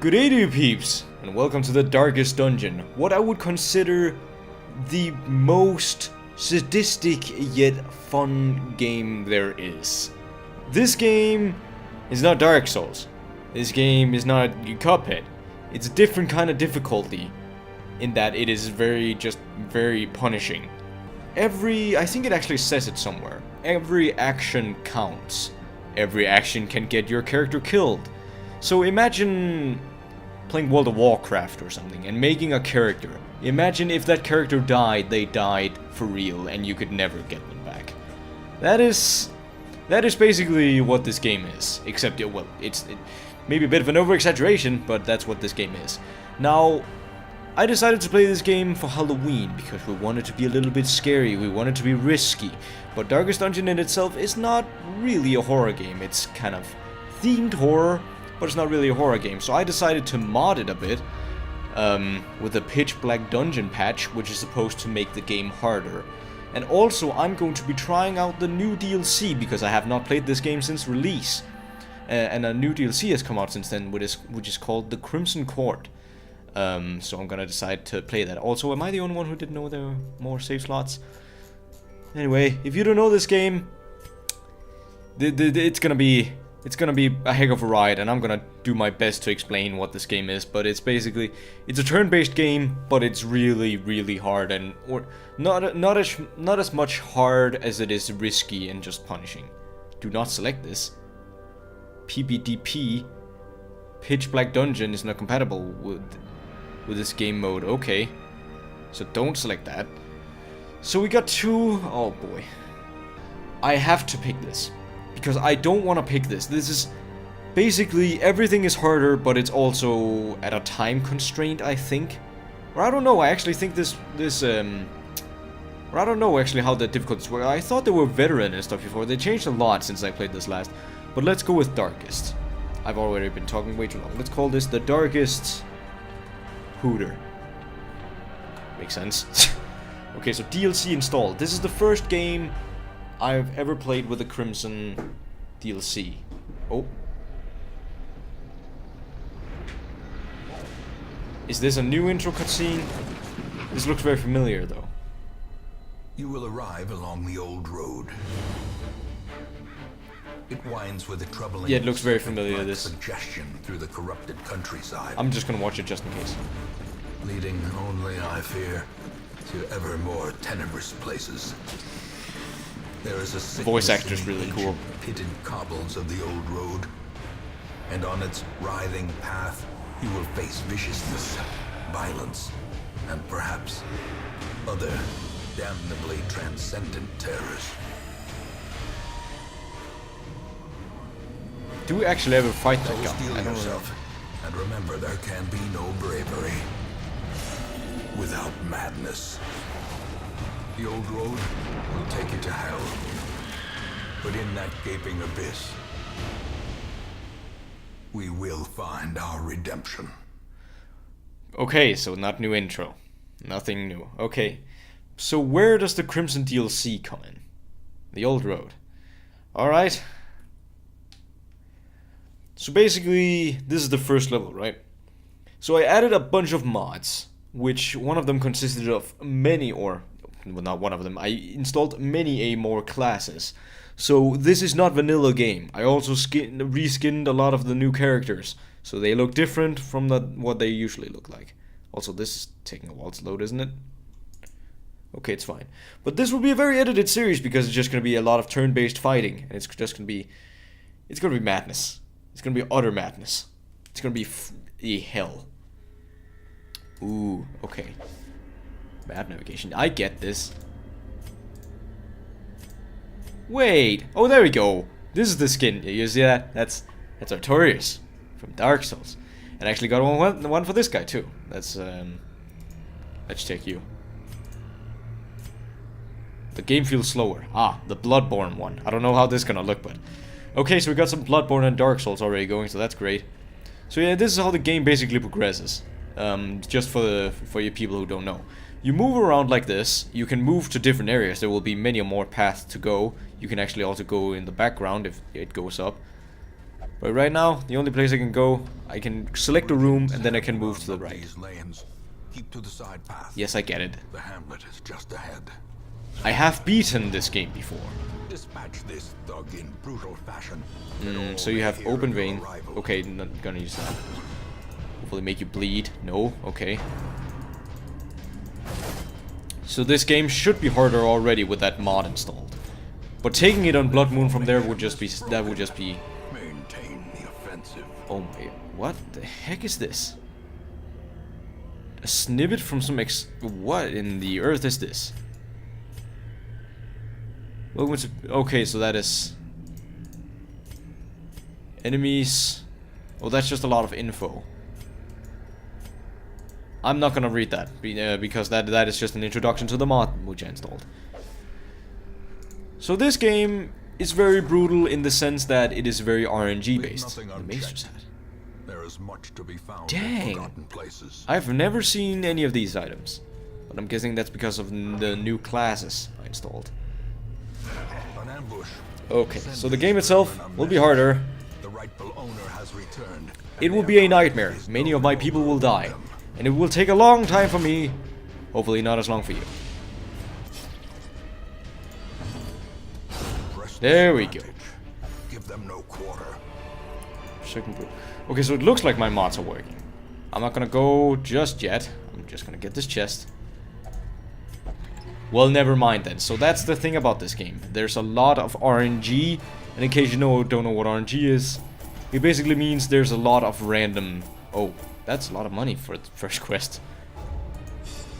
Good day to you peeps, and welcome to the Darkest Dungeon, what I would consider the most sadistic yet fun game there is. This game is not Dark Souls. This game is not Cuphead. It's a different kind of difficulty in that it is very punishing. I think it actually says it somewhere. Every action counts. Every action can get your character killed. So imagine playing World of Warcraft or something and making a character. Imagine if that character died, they died for real and you could never get them back. That is basically what this game is. Except, well, it's maybe a bit of an over-exaggeration, but that's what this game is. Now, I decided to play this game for Halloween because we wanted to be a little bit scary, we wanted to be risky. But Darkest Dungeon in itself is not really a horror game. It's kind of themed horror, but it's not really a horror game. So I decided to mod it a bit with a pitch black dungeon patch, which is supposed to make the game harder. And also I'm going to be trying out the new DLC because I have not played this game since release. And a new DLC has come out since then, which is called the Crimson Court. So I'm gonna decide to play that. Also, am I the only one who didn't know there were more save slots? Anyway, if you don't know this game, it's gonna be a heck of a ride, and I'm gonna do my best to explain what this game is. But it's a turn-based game, but it's really hard, and not as much hard as it is risky and just punishing. Do not select this. PBDP, Pitch Black Dungeon, is not compatible with this game mode. Okay, so don't select that. So we got two. Oh boy, I have to pick this because I don't want to pick this. This is basically everything is harder, but it's also at a time constraint, I think. Or I don't know. I actually think or I don't know actually how the difficulties work. I thought they were veteran and stuff before. They changed a lot since I played this last. But let's go with Darkest. I've already been talking way too long. Let's call this the Darkest Hooter. Makes sense. Okay, so DLC installed. This is the first game I've ever played with the Crimson DLC. Oh. Is this a new intro cutscene? This looks very familiar though. You will arrive along the old road. It winds with a troubling, yeah, it looks very familiar, this suggestion through the corrupted countryside. I'm just gonna watch it just in case. Leading only, I fear, to ever more tenebrous places. There is a voice actor's really cool. Pitted cobbles of the old road, and on its writhing path, you will face viciousness, violence, and perhaps other damnably transcendent terrors. Do we actually ever fight that So guy? steel I don't know. yourself, and remember there can be no bravery without madness. The old road will take you to hell, but in that gaping abyss, we will find our redemption. Okay, so not new intro. Nothing new. Okay. So where does the Crimson DLC come in? The old road. Alright. So basically, this is the first level, right? So I added a bunch of mods, which one of them consisted of many, or well, not one of them, I installed many more classes. So this is not vanilla game. I also reskinned a lot of the new characters, so they look different from what they usually look like. Also, this is taking a while to load, isn't it? Okay, it's fine. But this will be a very edited series because it's just going to be a lot of turn-based fighting, and it's going to be madness. It's going to be utter madness. It's going to be hell. Ooh, okay. Map navigation. I get this. Wait. Oh, there we go. This is the skin. You see that? That's Artorias from Dark Souls. And I actually got one for this guy too. Let's take you. The game feels slower. Ah, the Bloodborne one. I don't know how this is gonna look, but okay, so we got some Bloodborne and Dark Souls already going, so that's great. So yeah, this is how the game basically progresses. Just for you people who don't know. You move around like this. You can move to different areas. There will be many more paths to go. You can actually also go in the background if it goes up. But right now, the only place I can go, I can select a room and then I can move to the right. Keep to the side path. Yes, I get it. The hamlet is just ahead. I have beaten this game before. Dispatch this thug in brutal fashion. So you have open vein. Okay, not gonna use that. Hopefully make you bleed. No, okay. So this game should be harder already with that mod installed. But taking it on Blood Moon from there would just be Maintain the offensive. Oh my, what the heck is this? A snippet from some what in the earth is this? Okay, so that is enemies. Oh, that's just a lot of info. I'm not gonna read that because that is just an introduction to the mod which I installed. So this game is very brutal in the sense that it is very RNG based. The Maester's hat. There is much to be found. Dang. In forgotten places. I've never seen any of these items, but I'm guessing that's because of the new classes I installed. An ambush. Okay, so the game itself will be harder. The rightful owner has returned. It will be a nightmare. Many of my people will die, and it will take a long time for me. Hopefully not as long for you. There we go. Give them no quarter. Okay, so it looks like my mods are working. I'm not gonna go just yet. I'm just gonna get this chest. Well, never mind then. So that's the thing about this game. There's a lot of RNG, and in case you don't know what RNG is, it basically means there's a lot of random... Oh, that's a lot of money for the first quest.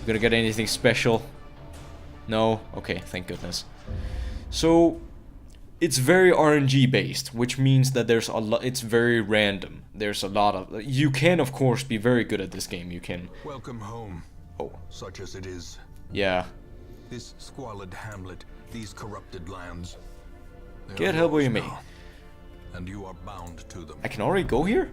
Gonna get anything special? No? Okay, thank goodness. So... it's very RNG based, which means that there's a lot. It's very random. There's a lot of. You can, of course, be very good at this game. You can. Welcome home. Oh, such as it is. Yeah. This squalid hamlet, these corrupted lands. Get help where you may. And you are bound to them. I can already go here.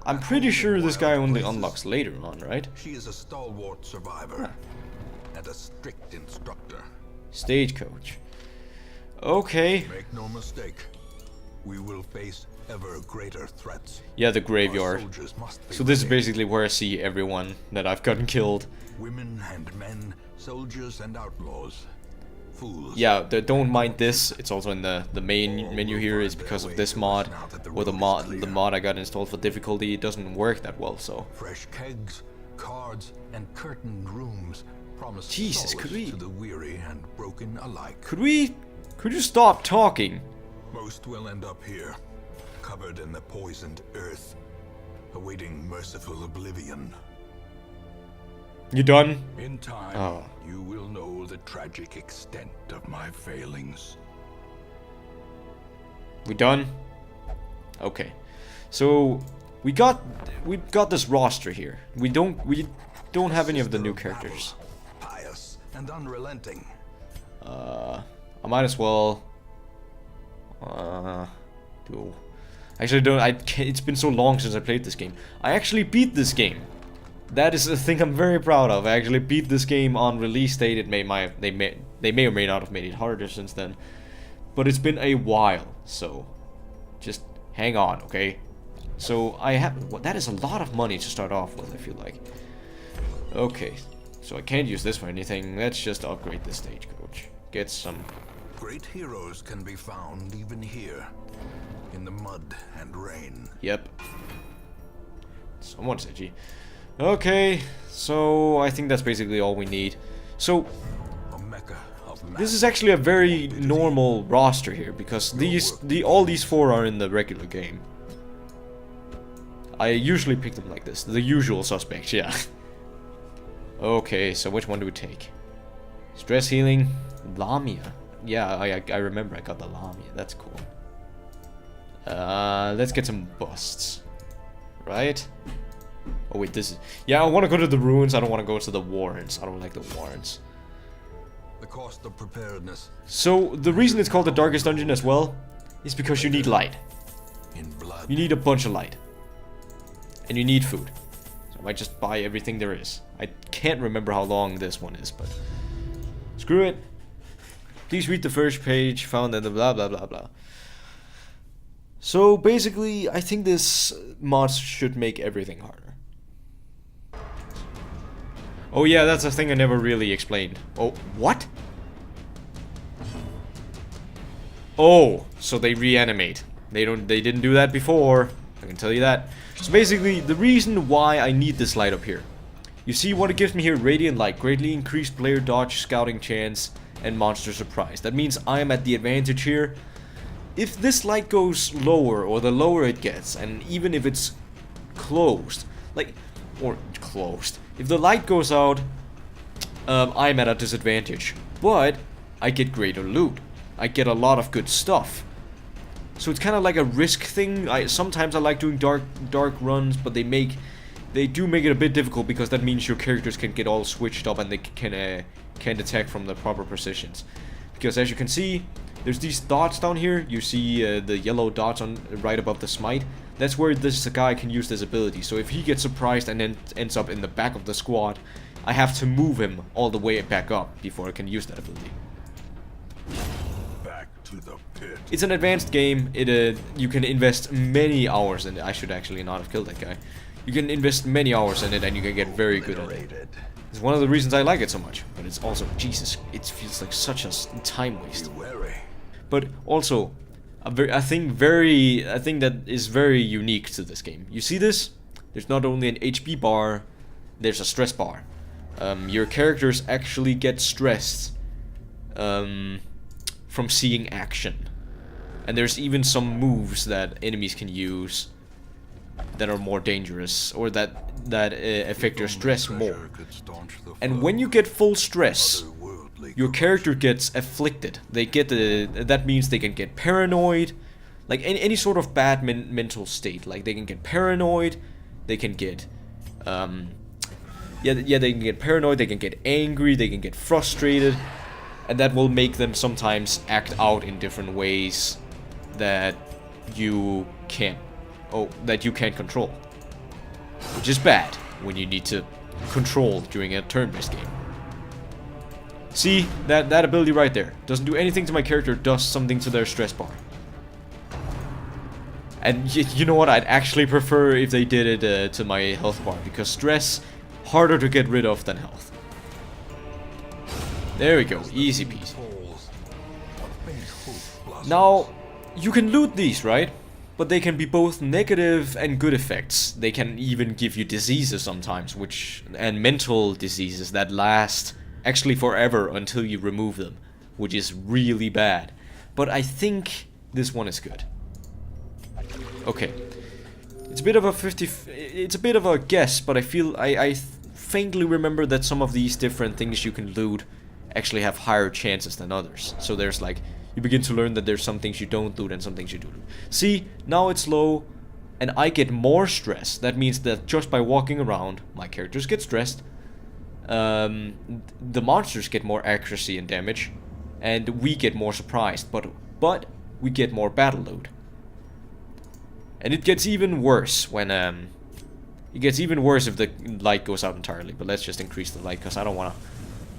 I'm pretty sure this guy only unlocks later on, right? She is a stalwart survivor and a strict instructor. Stagecoach. Okay. Make no mistake, we will face ever greater threats. Yeah, the graveyard. So this is basically where I see everyone that I've gotten killed. Women and men, soldiers and outlaws, fools. Yeah, don't mind this. It's also in the main menu here. Is because of this mod, or the mod I got installed for difficulty. It doesn't work that well. So. Fresh kegs, cards, and curtained rooms promise Jesus, solace to the weary and broken alike. Could you stop talking? Most will end up here, covered in the poisoned earth, awaiting merciful oblivion. You done? In time, you will know the tragic extent of my failings. We done? Okay. So we got this roster here. We don't have any of the new characters. Pious and unrelenting. I might as well do. Actually, it's been so long since I played this game. I actually beat this game. That is a thing I'm very proud of. I actually beat this game on release date. They may or may not have made it harder since then, but it's been a while. So, just hang on, okay? So that is a lot of money to start off with. I feel like. Okay, so I can't use this for anything. Let's just upgrade the stagecoach. Get some. Great heroes can be found even here, in the mud and rain. Yep. Someone's edgy. Okay, so I think that's basically all we need. So, this is actually a very normal roster here, because all these four are in the regular game. I usually pick them like this, the usual suspects, yeah. Okay, so which one do we take? Stress healing, Lamia. Yeah, I remember I got the Lamia, that's cool. Let's get some busts. Right? Oh wait, this is... Yeah, I want to go to the ruins, I don't want to go to the warrens. I don't like the warrens. The cost of preparedness. So, the reason it's called the darkest dungeon as well is because you need light. In blood. You need a bunch of light. And you need food. So I might just buy everything there is. I can't remember how long this one is, but... Screw it. Please read the first page found in the blah blah blah blah. So basically, I think this mod should make everything harder. Oh yeah, that's a thing I never really explained. Oh, what? Oh, so they reanimate. They didn't do that before. I can tell you that. So basically, the reason why I need this light up here. You see what it gives me here? Radiant light, greatly increased player dodge, scouting chance, and monster surprise. That means I am at the advantage here. If this light goes lower, or the lower it gets, and even if it's closed, or closed, if the light goes out, I'm at a disadvantage. But I get greater loot. I get a lot of good stuff. So it's kind of like a risk thing. Sometimes I like doing dark runs, but they do make it a bit difficult because that means your characters can get all switched up and they can't attack from the proper positions. Because as you can see, there's these dots down here. You see the yellow dots on right above the smite. That's where this guy can use this ability. So if he gets surprised and then ends up in the back of the squad, I have to move him all the way back up before I can use that ability. Back to the pit. It's an advanced game. You can invest many hours in it. I should actually not have killed that guy. You can invest many hours in it and you can get very good at it. It's one of the reasons I like it so much. But it's also, Jesus, it feels like such a time waste. But also, I think that is very unique to this game. You see this? There's not only an HP bar, there's a stress bar. Your characters actually get stressed from seeing action. And there's even some moves that enemies can use that are more dangerous, or that affect your stress more. And when you get full stress, your character gets afflicted. They get that means they can get paranoid, like any sort of bad mental state. Like they can get paranoid, they can get they can get paranoid, they can get angry, they can get frustrated, and that will make them sometimes act out in different ways that you can't control, which is bad when you need to control during a turn-based game. See, that ability right there doesn't do anything to my character, does something to their stress bar. And you know what, I'd actually prefer if they did it to my health bar, because stress, harder to get rid of than health. There we go, easy peasy. Now, you can loot these, right? But they can be both negative and good effects. They can even give you diseases sometimes, and mental diseases that last actually forever until you remove them, which is really bad. But I think this one is good. Okay. It's a bit of a guess, but I faintly remember that some of these different things you can loot actually have higher chances than others. So there's like, you begin to learn that there's some things you don't loot and some things you do loot. See, now it's low, and I get more stress. That means that just by walking around, my characters get stressed. The monsters get more accuracy and damage, and we get more surprised. But we get more battle loot. And it gets even worse when it gets even worse if the light goes out entirely. But let's just increase the light because I don't want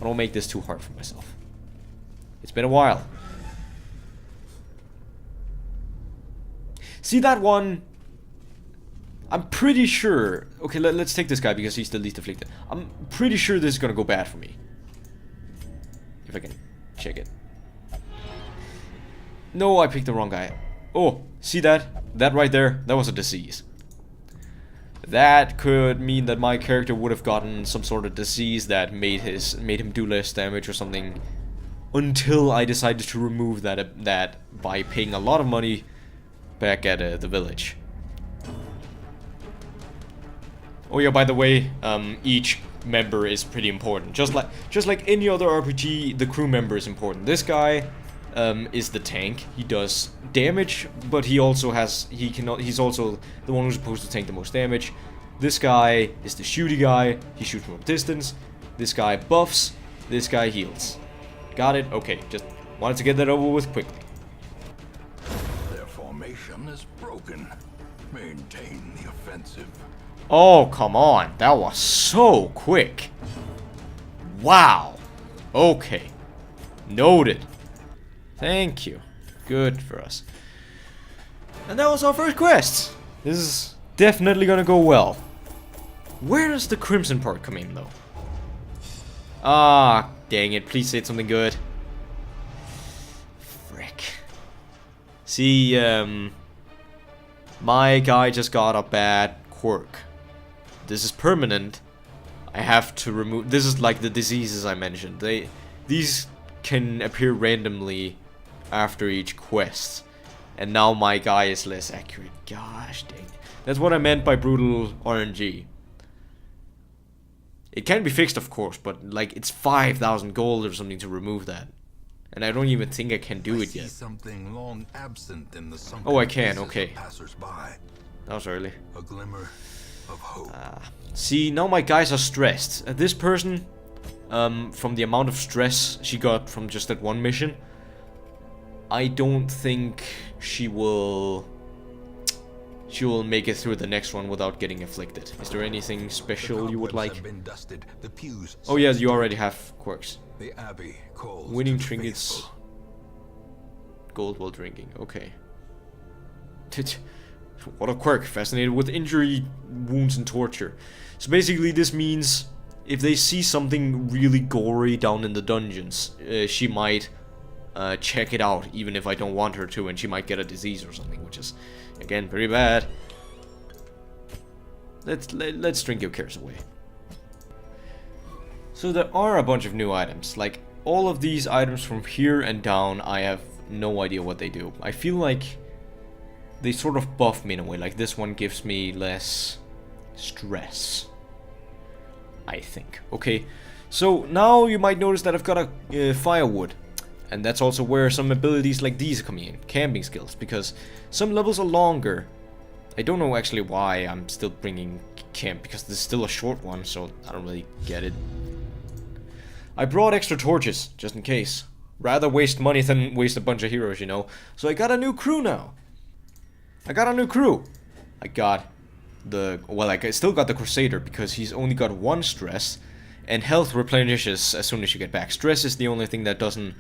to make this too hard for myself. It's been a while. See that one? I'm pretty sure... Okay, let's take this guy because he's the least afflicted. I'm pretty sure this is gonna go bad for me. If I can check it. No, I picked the wrong guy. Oh, see that? That right there? That was a disease. That could mean that my character would have gotten some sort of disease that made him do less damage or something. Until I decided to remove that by paying a lot of money back at the village. Oh yeah, by the way, each member is pretty important. Just like any other RPG, the crew member is important. This guy is the tank. He does damage, but he's also the one who's supposed to tank the most damage. This guy is the shooty guy. He shoots from a distance. This guy buffs. This guy heals. Got it? Okay, just wanted to get that over with quickly. Their formation is broken. Maintain the offensive. Oh, come on. That was so quick. Wow. Okay. Noted. Thank you. Good for us. And that was our first quest. This is definitely gonna go well. Where does the crimson part come in, though? Ah, dang it. Please say something good. Frick. See, my guy just got a bad quirk. This is permanent. I have to remove... This is like the diseases I mentioned. These can appear randomly after each quest. And now my guy is less accurate. Gosh dang. That's what I meant by brutal RNG. It can be fixed, of course, but like it's 5,000 gold or something to remove that. And I don't even think I can do it yet. Something long absent in the oh, I can, okay. Passers-by. That was early. A glimmer of hope. See, now my guys are stressed. This person, from the amount of stress she got from just that one mission, I don't think she will make it through the next one without getting afflicted. Is there anything special you would like? Oh yeah, you already have quirks. The Abbey calls winning trinkets. Gold while drinking. Okay. What a quirk. Fascinated with injury, wounds, and torture. So basically this means if they see something really gory down in the dungeons, she might check it out, even if I don't want her to, and she might get a disease or something, which is, again, pretty bad. Let's drink your cares away. So there are a bunch of new items. Like, all of these items from here and down, I have no idea what they do. I feel like they sort of buff me in a way. Like, this one gives me less stress, I think. Okay, so now you might notice that I've got a firewood. And that's also where some abilities like these come in, camping skills, because some levels are longer. I don't know actually why I'm still bringing camp, because this is still a short one, so I don't really get it. I brought extra torches, just in case. Rather waste money than waste a bunch of heroes, you know. So I got a new crew now. I got well, I still got the Crusader, because he's only got 1 stress, and health replenishes as soon as you get back. Stress is the only thing that doesn't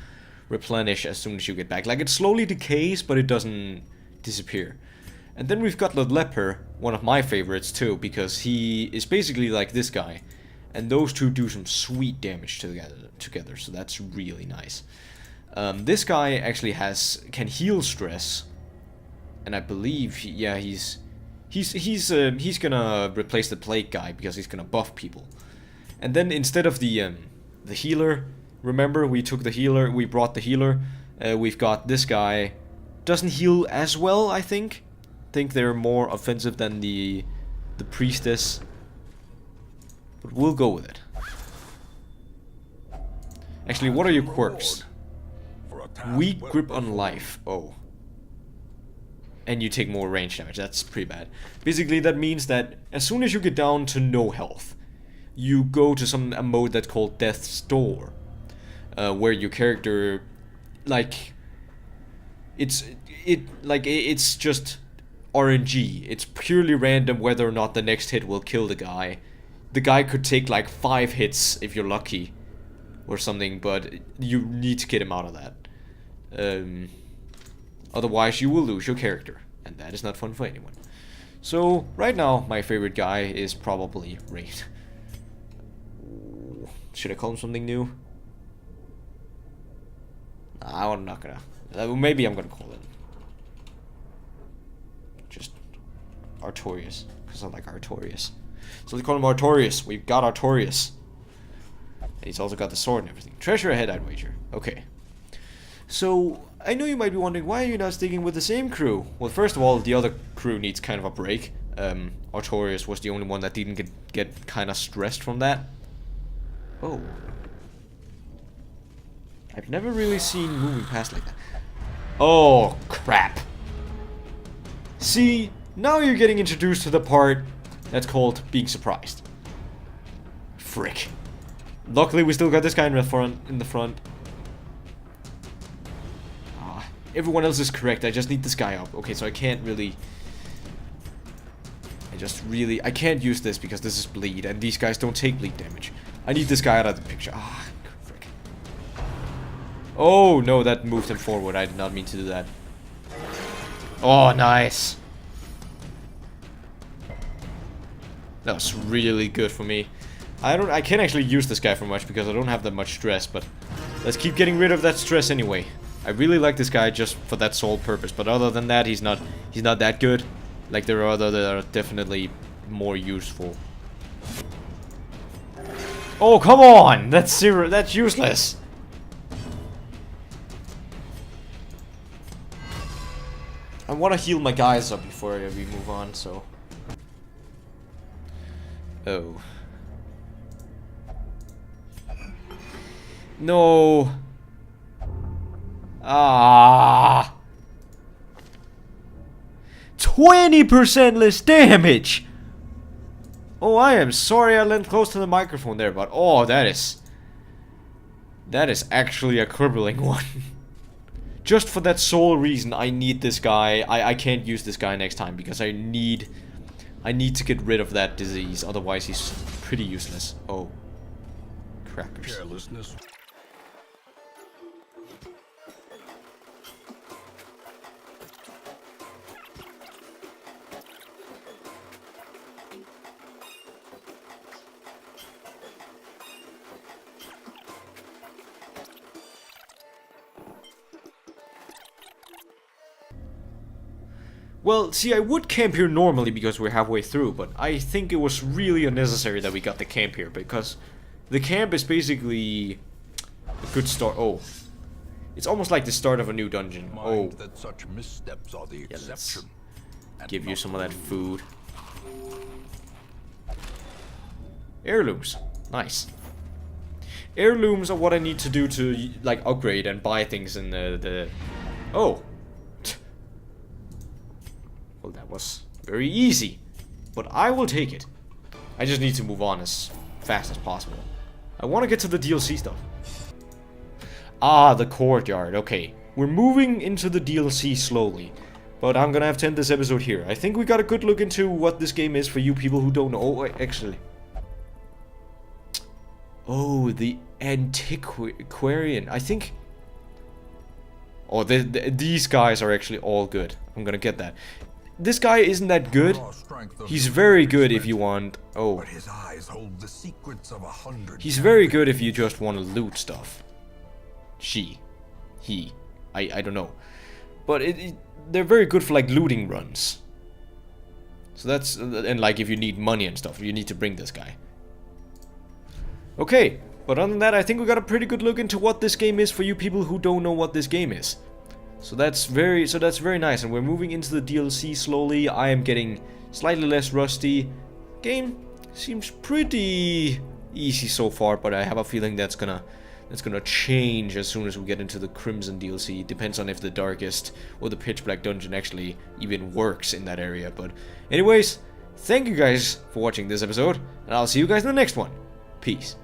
replenish as soon as you get back. Like, it slowly decays, but it doesn't disappear. And then we've got the Leper, one of my favorites too, because he is basically like this guy. And those two do some sweet damage together, so that's really nice. This guy actually can heal stress, and I believe, yeah, he's gonna replace the plague guy because he's gonna buff people. And then instead of the healer, remember we took the healer, we brought the healer. We've got this guy, doesn't heal as well, I think. They're more offensive than the priestess. But we'll go with it. Actually, what are your quirks? Weak grip on life. Oh. And you take more range damage. That's pretty bad. Basically, that means that as soon as you get down to no health, you go to a mode that's called Death's Door. Where your character, like, it's just RNG. It's purely random whether or not the next hit will kill the guy. The guy could take like 5 hits if you're lucky, or something, but you need to get him out of that. Otherwise, you will lose your character, and that is not fun for anyone. So right now, my favorite guy is probably Raid. Should I call him something new? Nah, I'm not gonna. Maybe I'm gonna call it just Artorias, because I like Artorias. So let's call him Artorias. We've got Artorias. And he's also got the sword and everything. Treasure ahead, I'd wager. Okay. So, I know you might be wondering, why are you not sticking with the same crew? Well, first of all, the other crew needs kind of a break. Artorias was the only one that didn't get kind of stressed from that. Oh. I've never really seen moving past like that. Oh, crap. See, now you're getting introduced to the part that's called being surprised. Frick. Luckily, we still got this guy in the front. Ah, everyone else is correct. I just need this guy up. Okay, so I can't really... I can't use this because this is bleed, and these guys don't take bleed damage. I need this guy out of the picture. Ah, frick. Oh, no, that moved him forward. I did not mean to do that. Oh, nice. That was really good for me. I can't actually use this guy for much because I don't have that much stress, but let's keep getting rid of that stress anyway. I really like this guy just for that sole purpose, but other than that, he's not that good. Like there are other that are definitely more useful. Oh, come on! That's useless. I want to heal my guys up before we move on, so. Oh. No. Ah. 20% less damage. Oh, I am sorry I leaned close to the microphone there, but oh, that is actually a crippling one. Just for that sole reason, I need this guy. I can't use this guy next time because I need to get rid of that disease. Otherwise, he's pretty useless. Oh, crackers. Carelessness. Well, see, I would camp here normally because we're halfway through, but I think it was really unnecessary that we got the camp here, because the camp is basically a good start. Oh, it's almost like the start of a new dungeon. Oh, that such missteps are the exception. Let's give you some of that food. Heirlooms, nice. Heirlooms are what I need to do to like upgrade and buy things in the. Oh. Well, that was very easy, but I will take it. I just need to move on as fast as possible. I want to get to the DLC stuff. Ah, the courtyard. Okay, we're moving into the DLC slowly, but I'm gonna have to end this episode here. I think we got a good look into what this game is for you people who don't know. Oh, actually. Oh, the antiquarian. I think... Oh, these guys are actually all good. I'm gonna get that. This guy isn't that good. He's very good if you want... Oh. But his eyes hold the secrets of 100. He's very good if you just want to loot stuff. He. I don't know. But they're very good for like looting runs. So that's... And like if you need money and stuff, you need to bring this guy. Okay. But other than that, I think we got a pretty good look into what this game is for you people who don't know what this game is. So that's very nice, and we're moving into the DLC slowly. I am getting slightly less rusty. Game seems pretty easy so far, but I have a feeling that's gonna change as soon as we get into the Crimson DLC. It depends on if the Darkest or the Pitch Black Dungeon actually even works in that area. But anyways, thank you guys for watching this episode, and I'll see you guys in the next one. Peace.